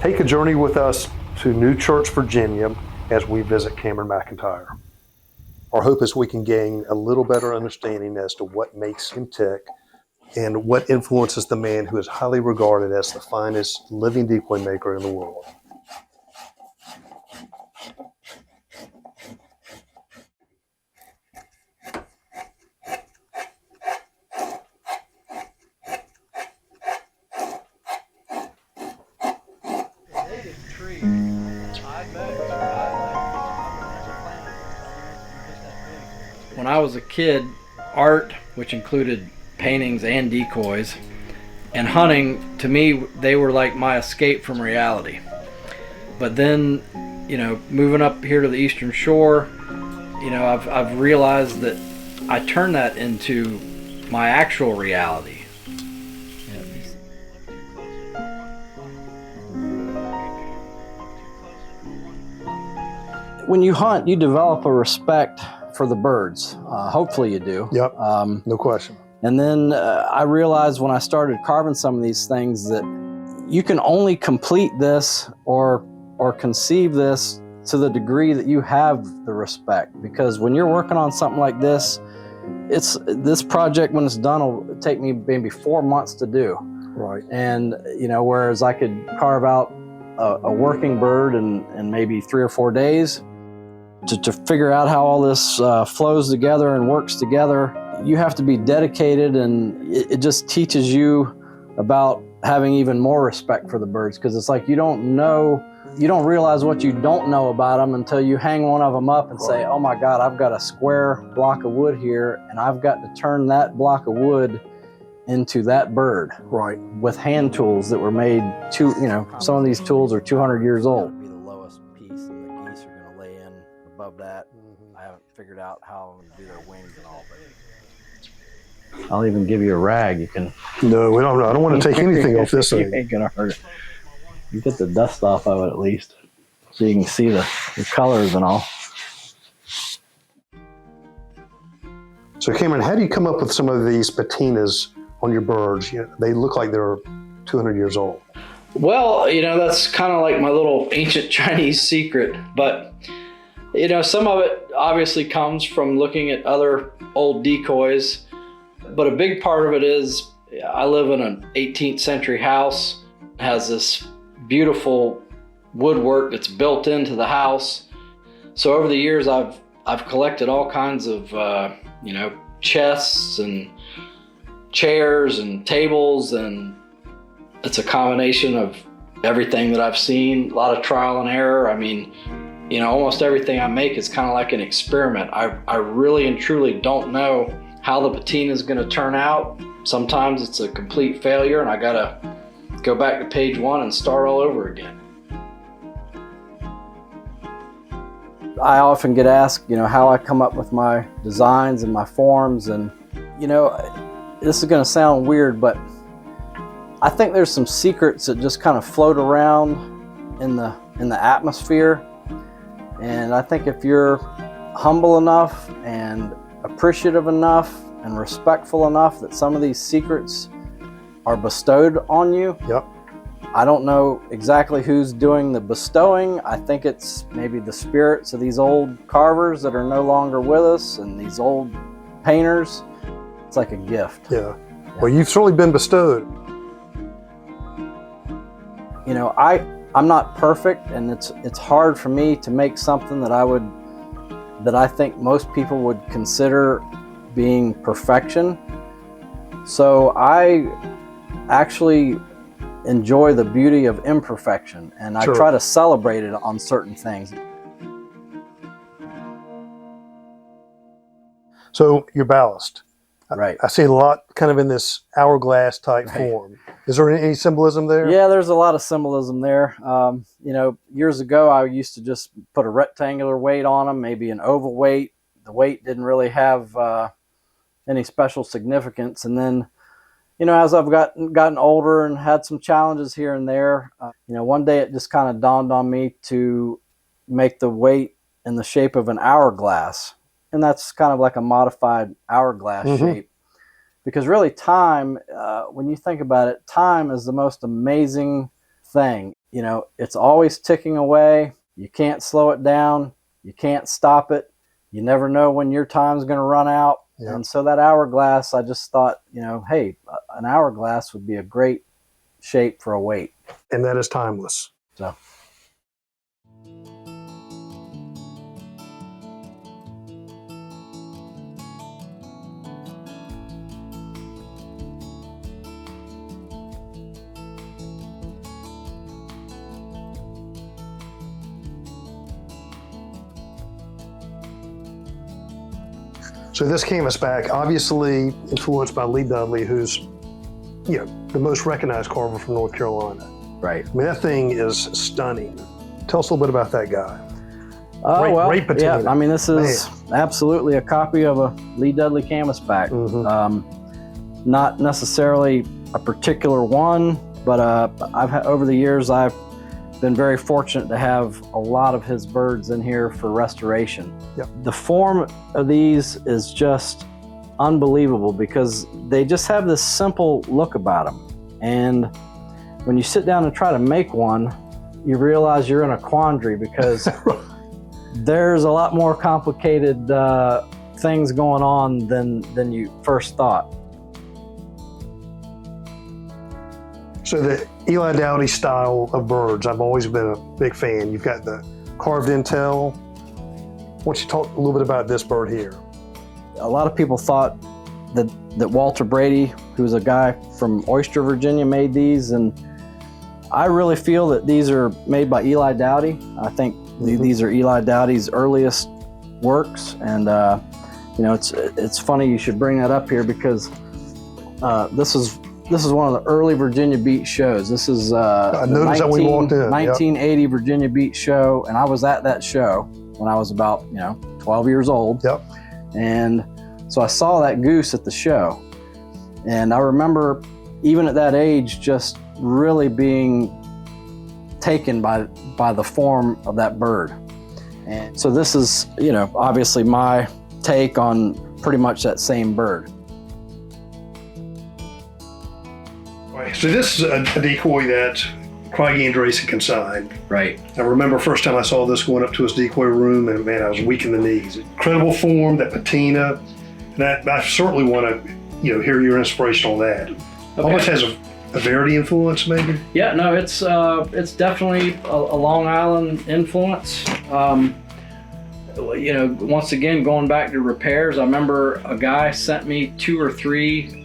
Take a journey with us to New Church, Virginia, as we visit Cameron McIntyre. Our hope is we can gain a little better understanding as to what makes him tick and what influences the man who is highly regarded as the finest living decoy maker in the world. When I was a kid, art, which included paintings and decoys, and hunting, to me, they were like my escape from reality. But then, moving up here to the Eastern Shore, I've realized that I turn that into my actual reality. When you hunt, you develop a respect for the birds. Hopefully you do. Yep, no question. And then I realized when I started carving some of these things that you can only complete this or conceive this to the degree that you have the respect. Because when you're working on something like this project, when it's done, will take me maybe 4 months to do. Right. And, whereas I could carve out a working bird in maybe 3 or 4 days, to figure out how all this flows together and works together, you have to be dedicated, and it just teaches you about having even more respect for the birds, because it's like you don't realize what you don't know about them until you hang one of them up and say, oh my God, I've got a square block of wood here, and I've got to turn that block of wood into that bird. Right. With hand tools that were made some of these tools are 200 years old. Be the lowest piece, and the geese are going to lay in above that. I haven't figured out how to do their wings and all, but I'll even give you a rag. You can. No, we don't. I don't want to take anything off this thing. You ain't gonna hurt it. You get the dust off of it at least, so you can see the colors and all. So Cameron, how do you come up with some of these patinas on your birds? They look like they're 200 years old. Well, that's kind of like my little ancient Chinese secret, but some of it obviously comes from looking at other old decoys, but a big part of it is I live in an 18th century house. It has this beautiful woodwork that's built into the house. So over the years, I've collected all kinds of chests and chairs and tables, and it's a combination of everything that I've seen, a lot of trial and error. I mean, almost everything I make is kind of like an experiment. I really and truly don't know how the patina is going to turn out. Sometimes it's a complete failure and I got to go back to page one and start all over again. I often get asked, how I come up with my designs and my forms, and this is going to sound weird, but I think there's some secrets that just kind of float around in the atmosphere. And I think if you're humble enough and appreciative enough and respectful enough that some of these secrets are bestowed on you. Yep. I don't know exactly who's doing the bestowing. I think it's maybe the spirits of these old carvers that are no longer with us and these old painters. It's like a gift. Yeah. Well, you've certainly been bestowed. I'm not perfect, and it's hard for me to make something that I think most people would consider being perfection. So I actually enjoy the beauty of imperfection, and I try to celebrate it on certain things. So your ballast. Right. I see a lot kind of in this hourglass type form. Is there any symbolism there? Yeah, there's a lot of symbolism there. Years ago, I used to just put a rectangular weight on them, maybe an oval weight. The weight didn't really have any special significance. And then, as I've gotten older and had some challenges here and there, one day it just kind of dawned on me to make the weight in the shape of an hourglass. And that's kind of like a modified hourglass shape. Because really time, when you think about it, time is the most amazing thing. you know, it's always ticking away. You can't slow it down. You can't stop it. You never know when your time's going to run out. Yeah. And so that hourglass, I just thought, you know, hey, an hourglass would be a great shape for a weight. And that is timeless. So. So this canvasback, obviously influenced by Lee Dudley, who's, you know, the most recognized carver from North Carolina. Right. I mean, that thing is stunning. Tell us a little bit about that guy. Great yeah, patina. I mean, this is absolutely a copy of a Lee Dudley canvasback. Mm-hmm. Not necessarily a particular one, but over the years, I've been very fortunate to have a lot of his birds in here for restoration. Yep. The form of these is just unbelievable because they just have this simple look about them. And when you sit down and try to make one, you realize you're in a quandary because there's a lot more complicated things going on than you first thought. So the Eli Dowdy style of birds, I've always been a big fan. You've got the carved intel. Why don't you talk a little bit about this bird here? A lot of people thought that Walter Brady, who was a guy from Oyster, Virginia, made these, and I really feel that these are made by Eli Dowdy. I think these are Eli Dowdy's earliest works, and you know, it's funny you should bring that up here because this is one of the early Virginia Beach shows. This is I noticed that when we walked in. 1980 Virginia Beach show, and I was at that show when I was about 12 years old. Yep. And so I saw that goose at the show, and I remember even at that age just really being taken by the form of that bird. And so this is, obviously my take on pretty much that same bird. Right. So this is a decoy that Craigie Andreessen consigned. Right. I remember first time I saw this going up to his decoy room, and man, I was weak in the knees. Incredible form, that patina, and I certainly want to, hear your inspiration on that. Okay. Almost has a Verity influence, maybe? Yeah, no, it's definitely a Long Island influence. Once again, going back to repairs, I remember a guy sent me 2 or 3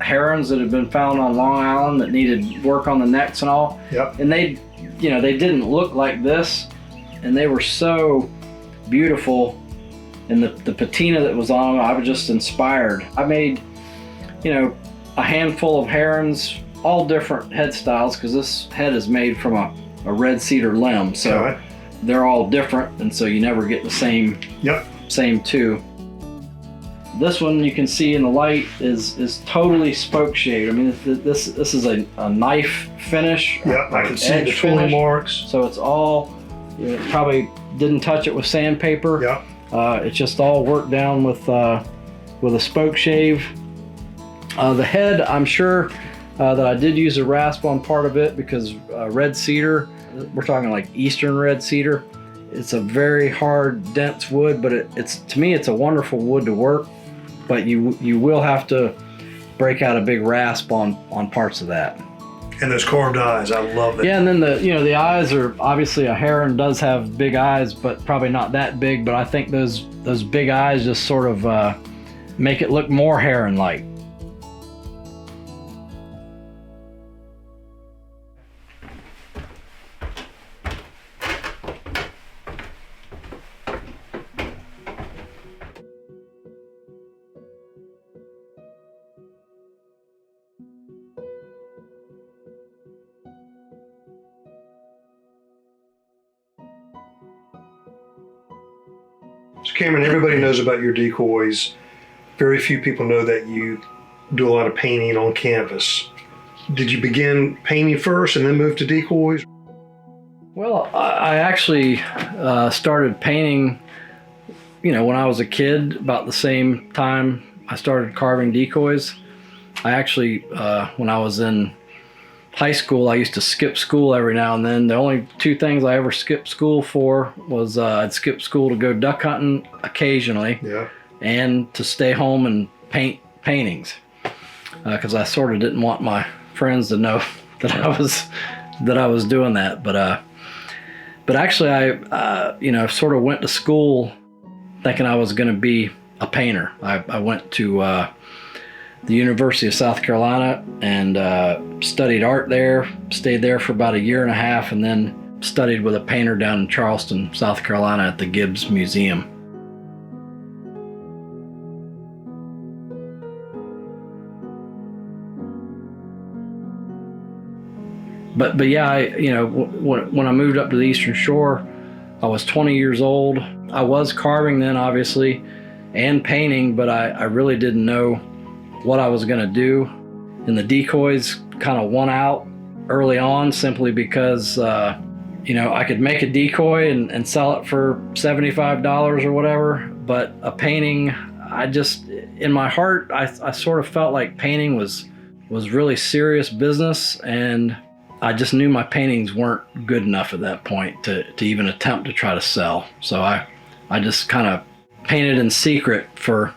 herons that had been found on Long Island that needed work on the necks and all. Yep. And they didn't look like this, and they were so beautiful. And the patina that was on them, I was just inspired. I made, a handful of herons, all different head styles, because this head is made from a red cedar limb, so they're all different, and so you never get the same two. This one you can see in the light is totally spoke shaped. I mean, this is a knife finish. Yep, I can see the tooling marks. So it's all, probably didn't touch it with sandpaper. Yep. It's just all worked down with a spoke shave. The head, I'm sure that I did use a rasp on part of it because red cedar, we're talking like eastern red cedar. It's a very hard, dense wood, but to me, it's a wonderful wood to work. But you will have to break out a big rasp on parts of that. And those carved eyes, I love that. Yeah, and then the eyes are obviously, a heron does have big eyes, but probably not that big. But I think those big eyes just sort of make it look more heron-like. So Cameron, everybody knows about your decoys. Very few people know that you do a lot of painting on canvas. Did you begin painting first and then move to decoys? Well, I actually started painting, when I was a kid, about the same time I started carving decoys. I actually, when I was in high school, I used to skip school every now and then. The only two things I ever skipped school for was I'd skip school to go duck hunting occasionally, and to stay home and paint paintings, because I sort of didn't want my friends to know that I was doing that. But actually, I sort of went to school thinking I was going to be a painter. I went to the University of South Carolina and studied art there, stayed there for about a year and a half, and then studied with a painter down in Charleston, South Carolina at the Gibbs Museum. But yeah, when I moved up to the Eastern Shore, I was 20 years old. I was carving then, obviously, and painting, but I really didn't know what I was going to do. And the decoys kind of won out early on, simply because I could make a decoy and sell it for $75 or whatever, but a painting, in my heart, I sort of felt like painting was really serious business, and I just knew my paintings weren't good enough at that point to even attempt to try to sell. So I just kind of painted in secret for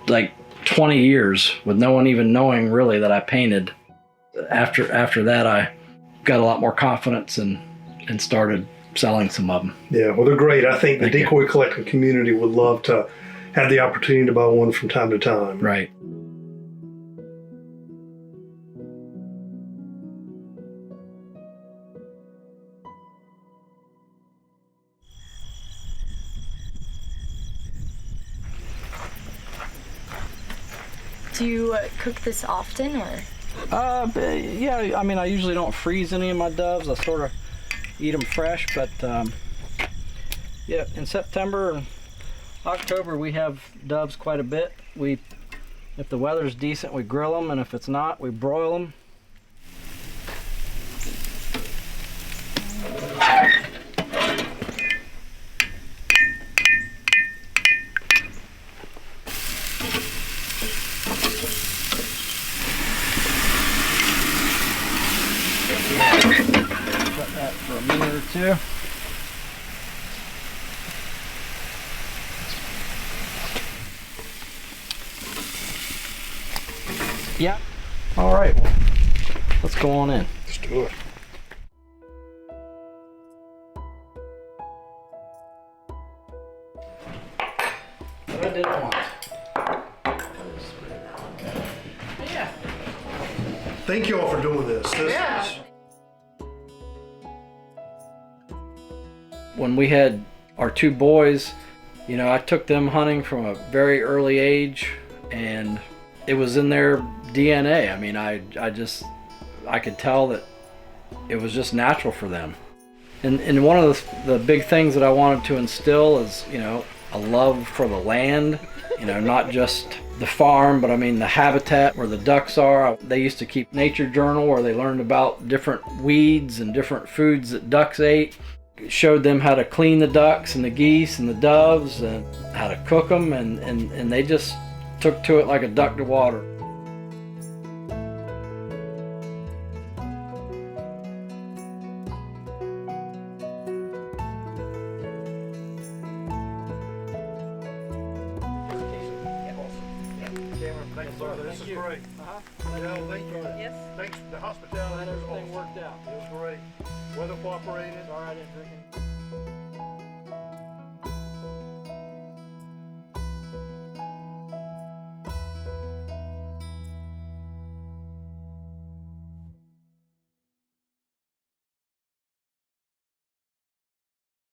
like 20 years with no one even knowing really that I painted. After that, I got a lot more confidence and started selling some of them. Yeah, well, they're great. I think the decoy collecting community would love to have the opportunity to buy one from time to time. Right. Do you cook this often, or? Yeah, I mean, I usually don't freeze any of my doves. I sort of eat them fresh, but yeah, in September and October we have doves quite a bit. If the weather's decent, we grill them, and if it's not, we broil them. Let that for a minute or two. Yeah. All right. Well, let's go on in. Let's do it. But I did it once. Yeah. Thank you all for doing this. When we had our two boys, I took them hunting from a very early age, and it was in their DNA. I mean, I could tell that it was just natural for them. And one of the big things that I wanted to instill is, a love for the land, not just the farm, but I mean the habitat where the ducks are. They used to keep nature journal where they learned about different weeds and different foods that ducks ate. Showed them how to clean the ducks and the geese and the doves and how to cook them, and they just took to it like a duck to water. This is great. Thank you. Yes. Thanks for the hospitality. Everything worked out. It was great. Weather cooperated. Sorry I didn't drink it.